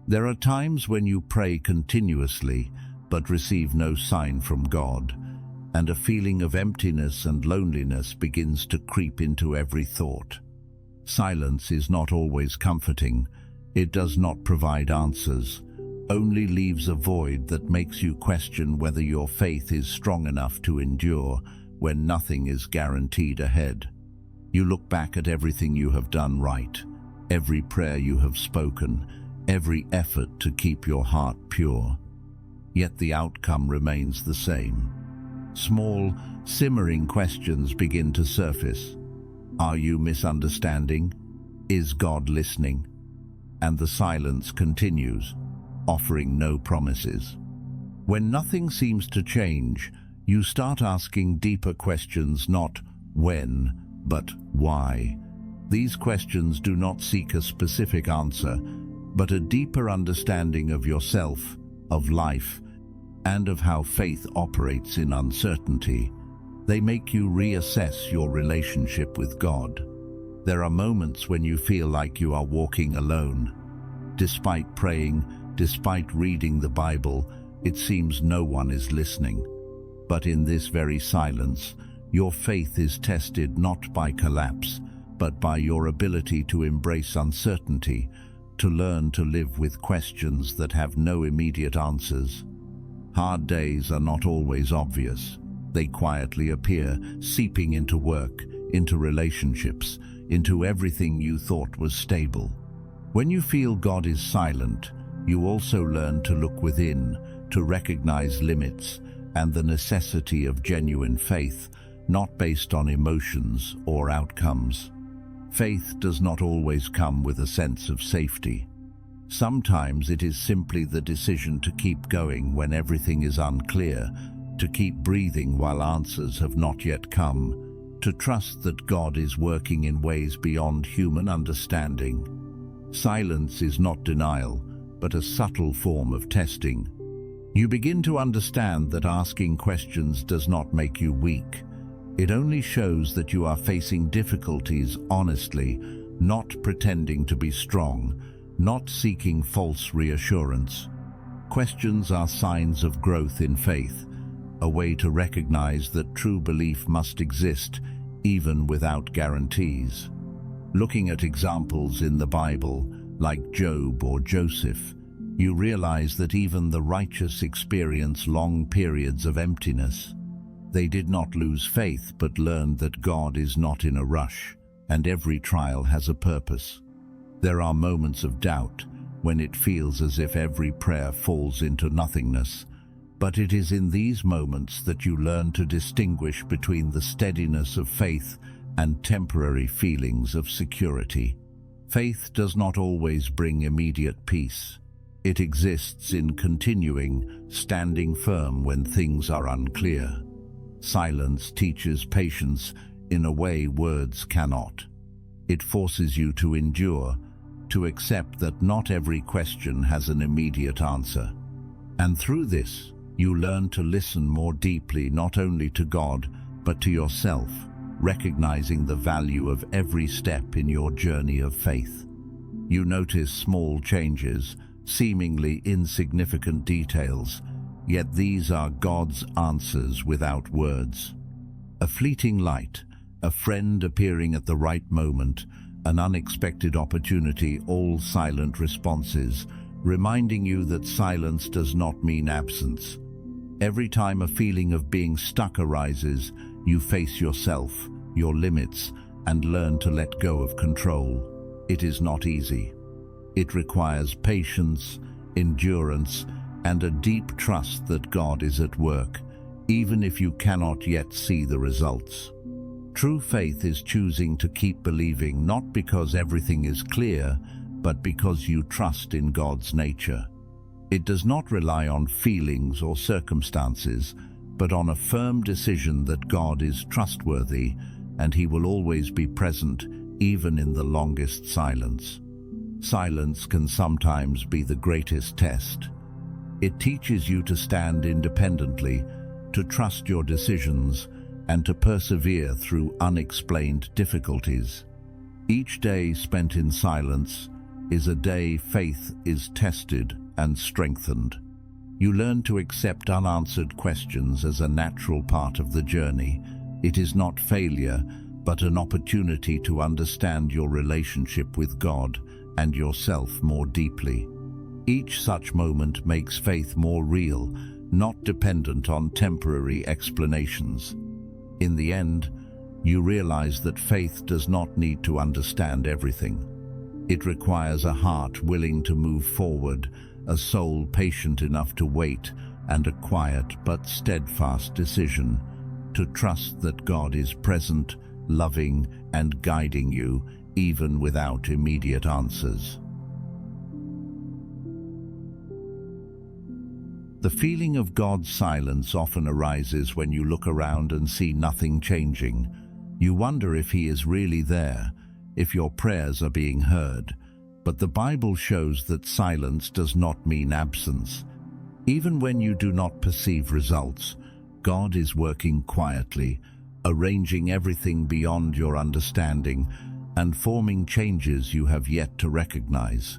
There are times when you pray continuously but receive no sign from God, and a feeling of emptiness and loneliness begins to creep into every thought. Silence is not always comforting. It does not provide answers, only leaves a void that makes you question whether your faith is strong enough to endure when nothing is guaranteed ahead. You look back at everything you have done right, every prayer you have spoken, every effort to keep your heart pure. Yet the outcome remains the same. Small, simmering questions begin to surface. Are you misunderstanding? Is God listening? And the silence continues, offering no promises. When nothing seems to change, you start asking deeper questions, not when, but why. These questions do not seek a specific answer, but a deeper understanding of yourself, of life, and of how faith operates in uncertainty. They make you reassess your relationship with God. There are moments when you feel like you are walking alone. Despite praying, despite reading the Bible, it seems no one is listening. But in this very silence, your faith is tested not by collapse, but by your ability to embrace uncertainty, to learn to live with questions that have no immediate answers. Hard days are not always obvious. They quietly appear, seeping into work, into relationships, into everything you thought was stable. When you feel God is silent, you also learn to look within, to recognize limits and the necessity of genuine faith, not based on emotions or outcomes. Faith does not always come with a sense of safety. Sometimes it is simply the decision to keep going when everything is unclear, to keep breathing while answers have not yet come, to trust that God is working in ways beyond human understanding. Silence is not denial, but a subtle form of testing. You begin to understand that asking questions does not make you weak. It only shows that you are facing difficulties honestly, not pretending to be strong, not seeking false reassurance. Questions are signs of growth in faith, a way to recognize that true belief must exist, even without guarantees. Looking at examples in the Bible, like Job or Joseph, you realize that even the righteous experience long periods of emptiness. They did not lose faith, but learned that God is not in a rush, and every trial has a purpose. There are moments of doubt, when it feels as if every prayer falls into nothingness, but it is in these moments that you learn to distinguish between the steadiness of faith and temporary feelings of security. Faith does not always bring immediate peace. It exists in continuing, standing firm when things are unclear. Silence teaches patience in a way words cannot. It forces you to endure, to accept that not every question has an immediate answer. And through this, you learn to listen more deeply not only to God, but to yourself, recognizing the value of every step in your journey of faith. You notice small changes, seemingly insignificant details, yet these are God's answers without words. A fleeting light, a friend appearing at the right moment, an unexpected opportunity, all silent responses, reminding you that silence does not mean absence. Every time a feeling of being stuck arises, you face yourself, your limits, and learn to let go of control. It is not easy. It requires patience, endurance, and a deep trust that God is at work, even if you cannot yet see the results. True faith is choosing to keep believing, not because everything is clear, but because you trust in God's nature. It does not rely on feelings or circumstances, but on a firm decision that God is trustworthy and He will always be present, even in the longest silence. Silence can sometimes be the greatest test. It teaches you to stand independently, to trust your decisions, and to persevere through unexplained difficulties. Each day spent in silence is a day faith is tested and strengthened. You learn to accept unanswered questions as a natural part of the journey. It is not failure, but an opportunity to understand your relationship with God and yourself more deeply. Each such moment makes faith more real, not dependent on temporary explanations. In the end, you realize that faith does not need to understand everything. It requires a heart willing to move forward, a soul patient enough to wait, and a quiet but steadfast decision to trust that God is present, loving, and guiding you, even without immediate answers. The feeling of God's silence often arises when you look around and see nothing changing. You wonder if He is really there, if your prayers are being heard. But the Bible shows that silence does not mean absence. Even when you do not perceive results, God is working quietly, arranging everything beyond your understanding and forming changes you have yet to recognize.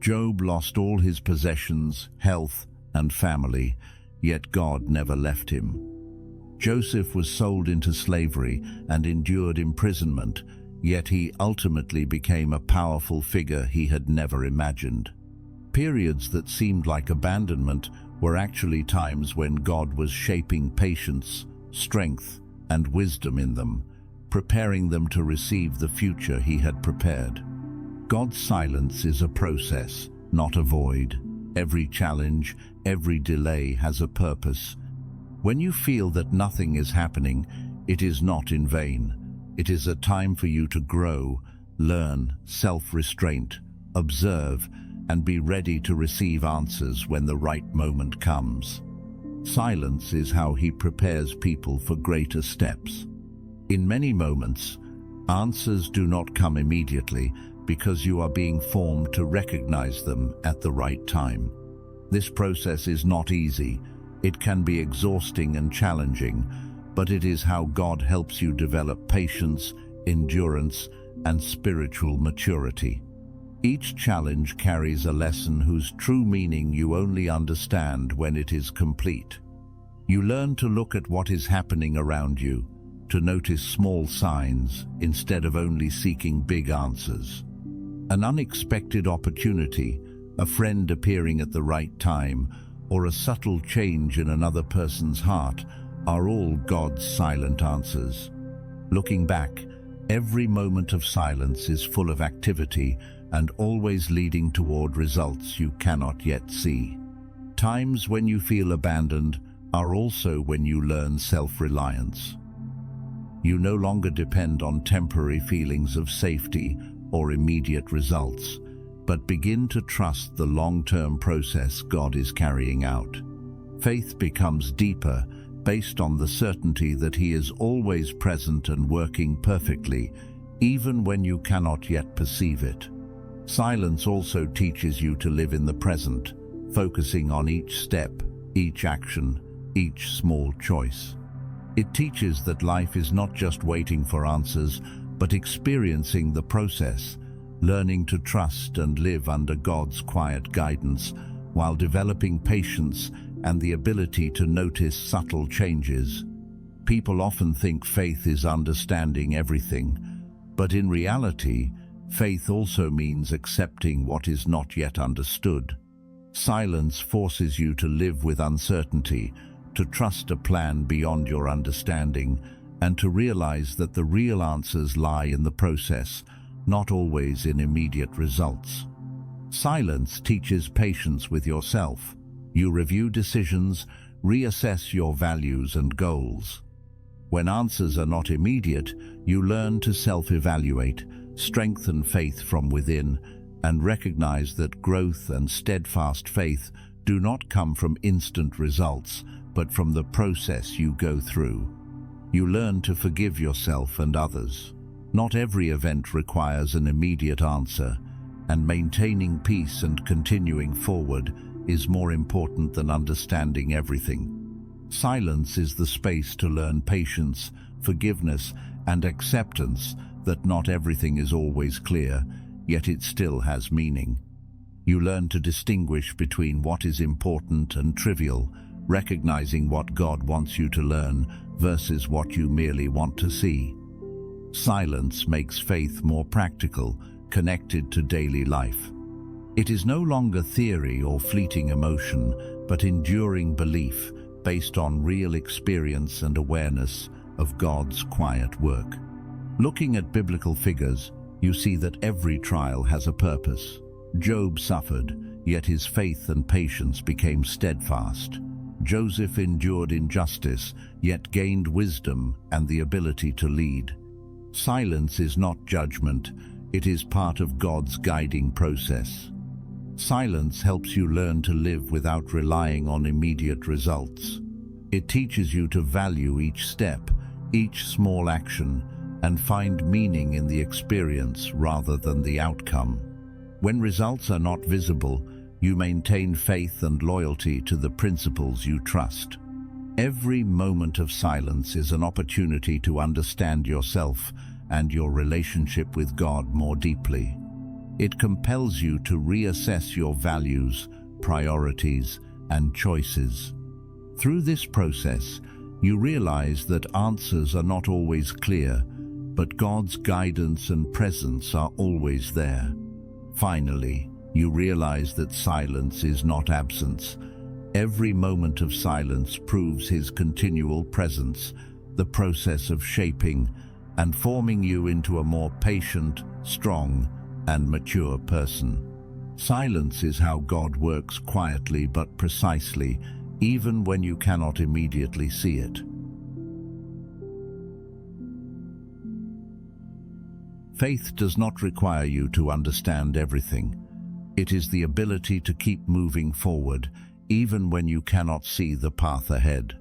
Job lost all his possessions, health, and family, yet God never left him. Joseph was sold into slavery and endured imprisonment, yet he ultimately became a powerful figure he had never imagined. Periods that seemed like abandonment were actually times when God was shaping patience, strength, and wisdom in them, preparing them to receive the future He had prepared. God's silence is a process, not a void. Every challenge, every delay has a purpose. When you feel that nothing is happening, it is not in vain. It is a time for you to grow, learn, self-restraint, observe, and be ready to receive answers when the right moment comes. Silence is how He prepares people for greater steps. In many moments, answers do not come immediately because you are being formed to recognize them at the right time. This process is not easy. It can be exhausting and challenging, but it is how God helps you develop patience, endurance, and spiritual maturity. Each challenge carries a lesson whose true meaning you only understand when it is complete. You learn to look at what is happening around you, to notice small signs instead of only seeking big answers. An unexpected opportunity, a friend appearing at the right time, or a subtle change in another person's heart are all God's silent answers. Looking back, every moment of silence is full of activity and always leading toward results you cannot yet see. Times when you feel abandoned are also when you learn self-reliance. You no longer depend on temporary feelings of safety or immediate results, but begin to trust the long-term process God is carrying out. Faith becomes deeper, based on the certainty that He is always present and working perfectly, even when you cannot yet perceive it. Silence also teaches you to live in the present, focusing on each step, each action, each small choice. It teaches that life is not just waiting for answers, but experiencing the process, learning to trust and live under God's quiet guidance, while developing patience and the ability to notice subtle changes. People often think faith is understanding everything, but in reality, faith also means accepting what is not yet understood. Silence forces you to live with uncertainty, to trust a plan beyond your understanding, and to realize that the real answers lie in the process, not always in immediate results. Silence teaches patience with yourself. You review decisions, reassess your values and goals. When answers are not immediate, you learn to self-evaluate, strengthen faith from within, and recognize that growth and steadfast faith do not come from instant results, but from the process you go through. You learn to forgive yourself and others. Not every event requires an immediate answer, and maintaining peace and continuing forward is more important than understanding everything. Silence is the space to learn patience, forgiveness, and acceptance that not everything is always clear, yet it still has meaning. You learn to distinguish between what is important and trivial, recognizing what God wants you to learn versus what you merely want to see. Silence makes faith more practical, connected to daily life. It is no longer theory or fleeting emotion, but enduring belief based on real experience and awareness of God's quiet work. Looking at biblical figures, you see that every trial has a purpose. Job suffered, yet his faith and patience became steadfast. Joseph endured injustice, yet gained wisdom and the ability to lead. Silence is not judgment, it is part of God's guiding process. Silence helps you learn to live without relying on immediate results. It teaches you to value each step, each small action, and find meaning in the experience rather than the outcome. When results are not visible, you maintain faith and loyalty to the principles you trust. Every moment of silence is an opportunity to understand yourself and your relationship with God more deeply. It compels you to reassess your values, priorities, and choices. Through this process, you realize that answers are not always clear, but God's guidance and presence are always there. Finally, you realize that silence is not absence. Every moment of silence proves His continual presence, the process of shaping and forming you into a more patient, strong, and mature person. Silence is how God works quietly but precisely, even when you cannot immediately see it. Faith does not require you to understand everything. It is the ability to keep moving forward, even when you cannot see the path ahead.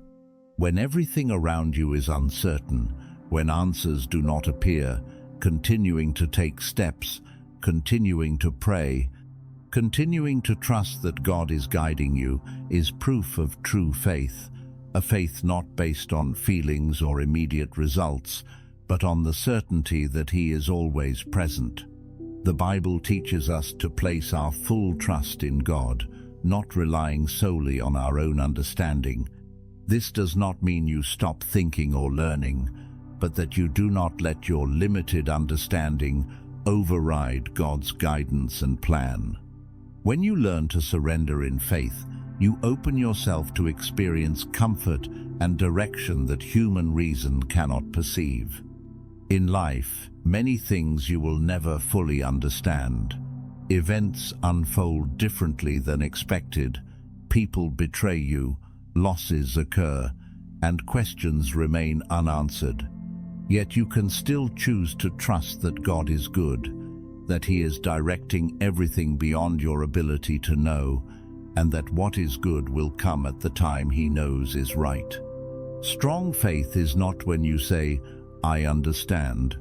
When everything around you is uncertain, when answers do not appear, continuing to take steps, continuing to pray, continuing to trust that God is guiding you is proof of true faith, a faith not based on feelings or immediate results, but on the certainty that He is always present. The Bible teaches us to place our full trust in God, not relying solely on our own understanding. This does not mean you stop thinking or learning, but that you do not let your limited understanding override God's guidance and plan. When you learn to surrender in faith, you open yourself to experience comfort and direction that human reason cannot perceive. In life, many things you will never fully understand. Events unfold differently than expected, people betray you, losses occur, and questions remain unanswered. Yet you can still choose to trust that God is good, that He is directing everything beyond your ability to know, and that what is good will come at the time He knows is right. Strong faith is not when you say, "I understand,"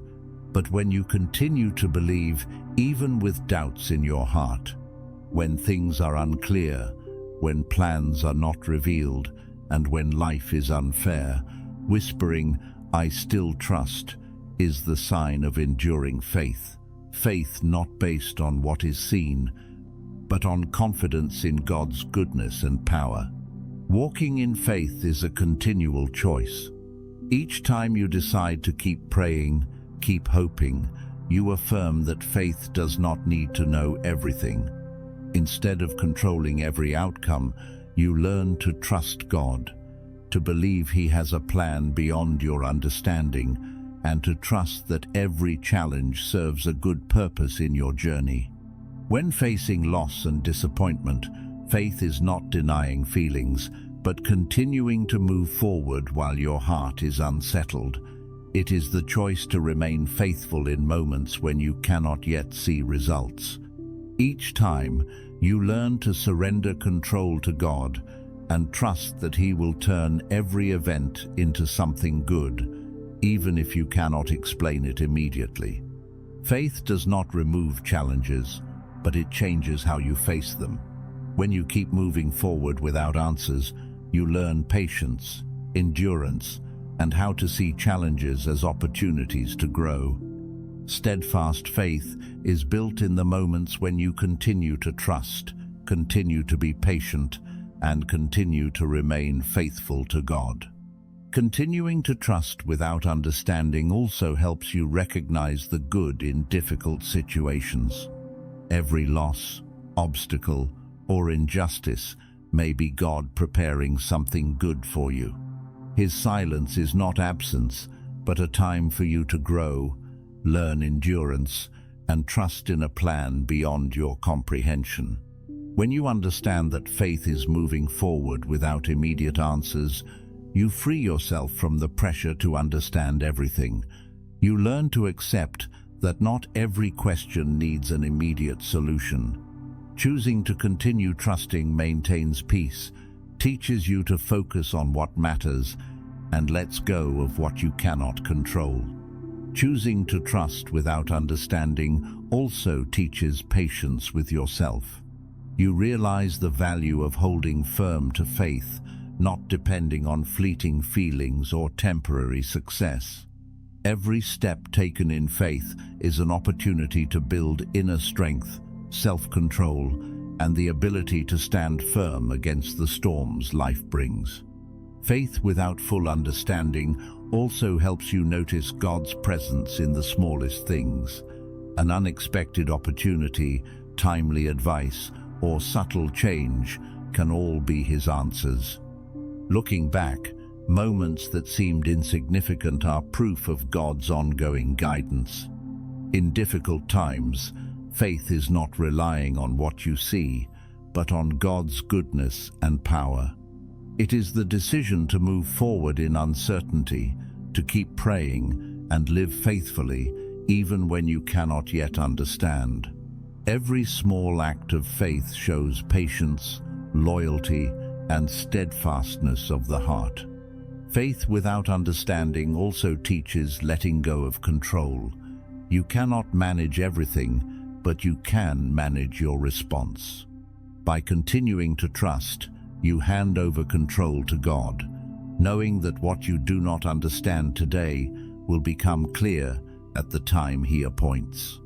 but when you continue to believe even with doubts in your heart. When things are unclear, when plans are not revealed, and when life is unfair, whispering, "I still trust," is the sign of enduring faith. Faith not based on what is seen, but on confidence in God's goodness and power. Walking in faith is a continual choice. Each time you decide to keep praying, keep hoping, you affirm that faith does not need to know everything. Instead of controlling every outcome, you learn to trust God, to believe He has a plan beyond your understanding, and to trust that every challenge serves a good purpose in your journey. When facing loss and disappointment, faith is not denying feelings, but continuing to move forward while your heart is unsettled. It is the choice to remain faithful in moments when you cannot yet see results. Each time, you learn to surrender control to God and trust that He will turn every event into something good, even if you cannot explain it immediately. Faith does not remove challenges, but it changes how you face them. When you keep moving forward without answers, you learn patience, endurance, and how to see challenges as opportunities to grow. Steadfast faith is built in the moments when you continue to trust, continue to be patient, and continue to remain faithful to God. Continuing to trust without understanding also helps you recognize the good in difficult situations. Every loss, obstacle, or injustice may be God preparing something good for you. His silence is not absence, but a time for you to grow, learn endurance, and trust in a plan beyond your comprehension. When you understand that faith is moving forward without immediate answers, you free yourself from the pressure to understand everything. You learn to accept that not every question needs an immediate solution. Choosing to continue trusting maintains peace, teaches you to focus on what matters, and lets go of what you cannot control. Choosing to trust without understanding also teaches patience with yourself. You realize the value of holding firm to faith, not depending on fleeting feelings or temporary success. Every step taken in faith is an opportunity to build inner strength, self-control, and the ability to stand firm against the storms life brings. Faith without full understanding also helps you notice God's presence in the smallest things. An unexpected opportunity, timely advice, or subtle change can all be His answers. Looking back, moments that seemed insignificant are proof of God's ongoing guidance. In difficult times, faith is not relying on what you see, but on God's goodness and power. It is the decision to move forward in uncertainty, to keep praying and live faithfully even when you cannot yet understand. Every small act of faith shows patience, loyalty, and steadfastness of the heart. Faith without understanding also teaches letting go of control. You cannot manage everything, but you can manage your response. By continuing to trust, you hand over control to God, knowing that what you do not understand today will become clear at the time He appoints.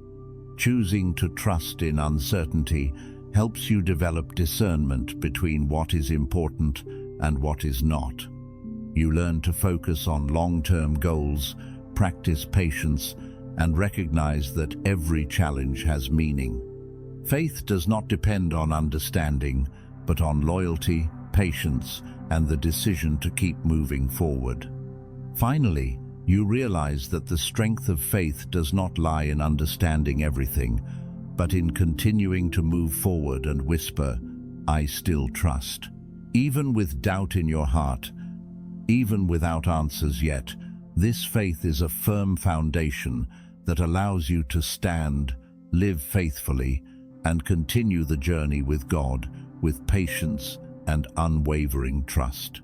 Choosing to trust in uncertainty helps you develop discernment between what is important and what is not. You learn to focus on long-term goals, practice patience, and recognize that every challenge has meaning. Faith does not depend on understanding, but on loyalty, patience, and the decision to keep moving forward. Finally, you realize that the strength of faith does not lie in understanding everything, but in continuing to move forward and whisper, "I still trust." Even with doubt in your heart, even without answers yet, this faith is a firm foundation that allows you to stand, live faithfully, and continue the journey with God with patience and unwavering trust.